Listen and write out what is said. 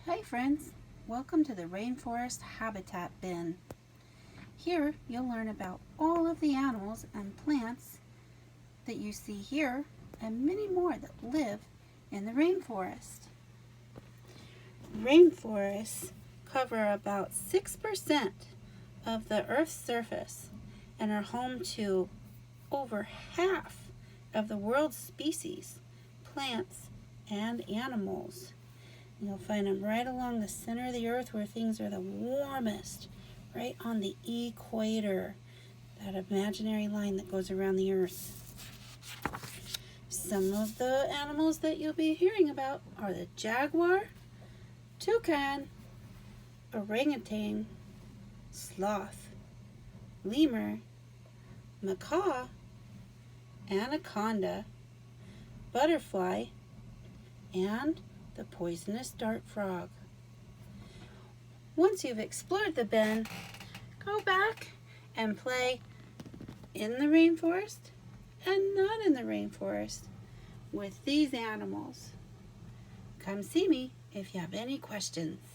Hi friends, welcome to the Rainforest Habitat bin. Here you'll learn about all of the animals and plants that you see here and many more that live in the rainforest. Rainforests cover about 6% of the Earth's surface and are home to over half of the world's species, plants, and animals. You'll find them right along the center of the earth where things are the warmest, right on the equator, that imaginary line that goes around the earth. Some of the animals that you'll be hearing about are the jaguar, toucan, orangutan, sloth, lemur, macaw, anaconda, butterfly, and the poisonous dart frog. Once you've explored the bin, go back and play in the rainforest and not in the rainforest with these animals. Come see me if you have any questions.